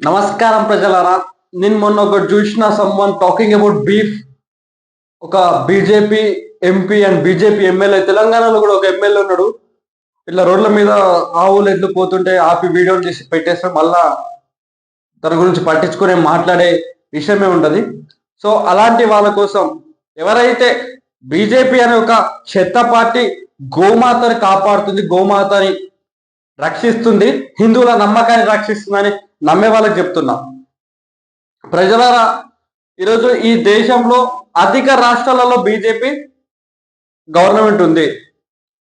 నమస్కారం ప్రజలారా. నేను మొన్న ఒకటి చూసిన సమ్వన్ టాకింగ్ అబౌట్ బీఫ్. ఒక BJP MP and BJP MLA, తెలంగాణలో కూడా ఒక ఎమ్మెల్యే ఉన్నాడు. ఇట్లా రోడ్ల మీద ఆవులు ఎట్లు పోతుంటే ఆపి వీడియో చేసి పెట్టేస్తాం. మళ్ళా తన గురించి పట్టించుకునే మాట్లాడే విషయమే ఉండదు. సో అలాంటి వాళ్ళ కోసం ఎవరైతే బీజేపీ అనే ఒక చెత్త పార్టీ గోమాతని కాపాడుతుంది, గోమాతని రక్షిస్తుంది, హిందువుల నమ్మకాన్ని రక్షిస్తుందని నమ్మే వాళ్ళకి చెప్తున్నా. ప్రజలారా, ఈరోజు ఈ దేశంలో అధిక రాష్ట్రాలలో బీజేపీ గవర్నమెంట్ ఉంది.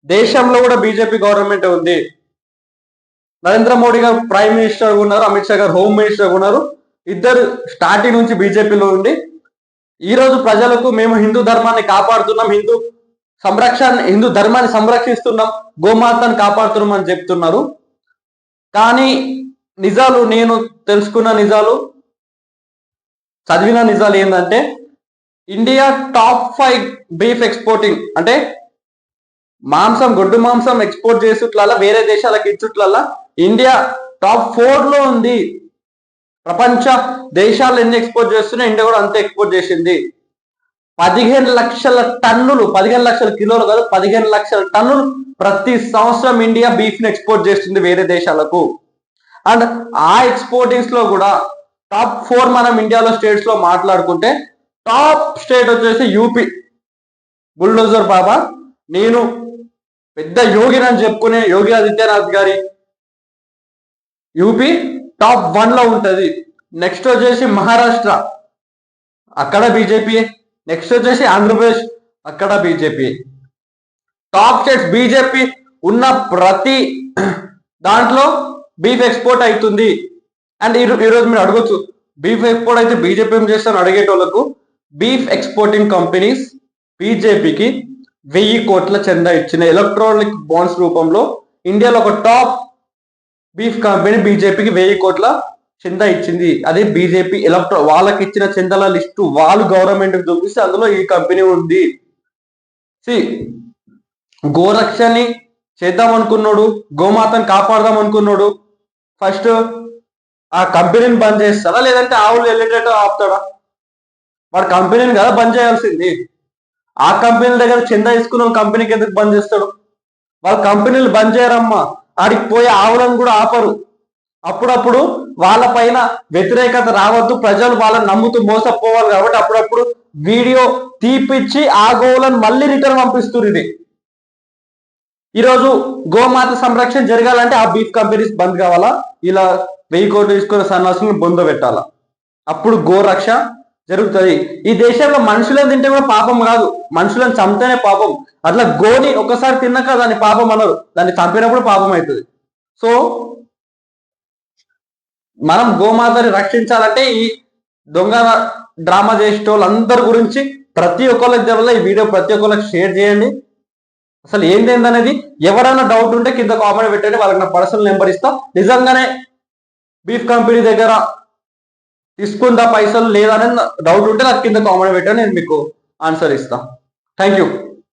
దేశంలో కూడా బీజేపీ గవర్నమెంట్ ఉంది. నరేంద్ర మోడీ గారు ప్రైమ్ మినిస్టర్ ఉన్నారు, అమిత్ షా గారు హోమ్ మినిస్టర్ ఉన్నారు. ఇద్దరు స్టార్టింగ్ నుంచి బీజేపీలో ఉండి ఈరోజు ప్రజలకు మేము హిందూ ధర్మాన్ని కాపాడుతున్నాం, హిందూ ధర్మాన్ని సంరక్షిస్తున్నాం, గోమాతను కాపాడుతున్నాం అని చెప్తున్నారు. కానీ నిజాలు, నేను తెలుసుకున్న నిజాలు, చదివిన నిజాలు ఏంటంటే, ఇండియా టాప్ 5 బీఫ్ ఎక్స్పోర్టింగ్, అంటే మాంసం, గొడ్డు మాంసం ఎక్స్పోర్ట్ చేసేట్ల వేరే దేశాలకు ఇచ్చుట్ల ఇండియా టాప్ 4లో ఉంది. ప్రపంచ దేశాలు ఎన్ని ఎక్స్పోర్ట్ చేస్తున్నాయి, ఇండియా కూడా అంతే ఎక్స్పోర్ట్ చేసింది. 15 లక్షల టన్నులు, 15 లక్షల కిలోలు కాదు, 15 లక్షల టన్నులు ప్రతి సంవత్సరం ఇండియా బీఫ్ ని ఎక్స్పోర్ట్ చేస్తుంది వేరే దేశాలకు. అండ్ ఆ ఎక్స్పోర్టింగ్స్ లో కూడా టాప్ 4 మనం ఇండియాలో స్టేట్స్ లో మాట్లాడుకుంటే టాప్ స్టేట్ వచ్చేసి యూపీ. బుల్డోజర్ బాబా, నేను పెద్ద యోగిని అని చెప్పుకునే యోగి ఆదిత్యనాథ్ గారి యూపీ టాప్ 1లో ఉంటది. నెక్స్ట్ వచ్చేసి మహారాష్ట్ర, అక్కడ బీజేపీ. నెక్స్ట్ వచ్చేసి ఆంధ్రప్రదేశ్, అక్కడ బీజేపీ. టాప్ స్టేట్స్ బీజేపీ ఉన్న ప్రతి దాంట్లో బీఫ్ ఎక్స్పోర్ట్ అవుతుంది. అండ్ ఈరోజు మీరు అడగొచ్చు, బీఫ్ ఎక్స్పోర్ట్ అయితే బీజేపీ ఏం చేస్తారని అడిగేటోళ్లకు, బీఫ్ ఎక్స్పోర్టింగ్ కంపెనీస్ బీజేపీకి 1000 కోట్ల చందా ఇచ్చిన ఎలక్ట్రానిక్ బాండ్స్ రూపంలో ఇండియాలో ఒక టాప్ బీఫ్ కంపెనీ బీజేపీకి 1000 కోట్ల చందా ఇచ్చింది. అదే బీజేపీ వాళ్ళకి ఇచ్చిన చందాల లిస్టు వాళ్ళు గవర్నమెంట్ చూపిస్తే అందులో ఈ కంపెనీ ఉంది. గోరక్షని చేద్దాం అనుకున్నాడు, గోమాతను కాపాడదాం అనుకున్నాడు, ఫస్ట్ ఆ కంపెనీని బంద్ చేస్తాడా లేదంటే ఆవులు వెళ్ళేటట్టు ఆపుతాడా? వాడు కంపెనీని కదా బంద్ చేయాల్సింది. ఆ కంపెనీ దగ్గర చందా తీసుకున్న కంపెనీకి ఎందుకు బంద్ చేస్తాడు? వాళ్ళ కంపెనీలు బంద్ చేయరమ్మా, ఆడికి పోయి ఆవులను కూడా ఆపరు. అప్పుడప్పుడు వాళ్ళ పైన వ్యతిరేకత రావద్దు, ప్రజలు వాళ్ళని నమ్ముతూ మోసపోవాలి కాబట్టి అప్పుడప్పుడు వీడియో తీపిచ్చి ఆ గోవులను మళ్ళీ రిటర్న్ పంపిస్తారు. ఇది ఈరోజు గోమాత సంరక్షణ జరగాలంటే ఆ బీఫ్ కంపెనీస్ బంద్ కావాలా, ఇలా 1000 కోట్లు తీసుకున్న సన్నాసులను బొంద పెట్టాలా, అప్పుడు గోరక్ష జరుగుతుంది. ఈ దేశంలో మనుషులను తింటే కూడా పాపం కాదు, మనుషులను చంపితేనే పాపం. అట్లా గోని ఒకసారి తిన్నాక దాన్ని పాపం అనరు, దాన్ని చంపినప్పుడు పాపం అవుతుంది. సో మనం గోమాతని రక్షించాలంటే ఈ దొంగ డ్రామా చేసే వాళ్ళందరి గురించి ప్రతి ఒక్కరికి వల్ల ఈ వీడియో ప్రతి ఒక్కరికి షేర్ చేయండి. అసలు ఏంటనేది ఎవరైనా డౌట్ ఉంటే కింద కామెంట్ పెట్టండి, వాళ్ళకి నా పర్సనల్ నెంబర్ ఇస్తా. నిజంగానే బీఫ్ కంపెనీ దగ్గర తీసుకుందా పైసలు లేదనేది డౌట్ ఉంటే నాకు కింద కామెంట్ పెట్టండి, నేను మీకు ఆన్సర్ ఇస్తా. Thank you.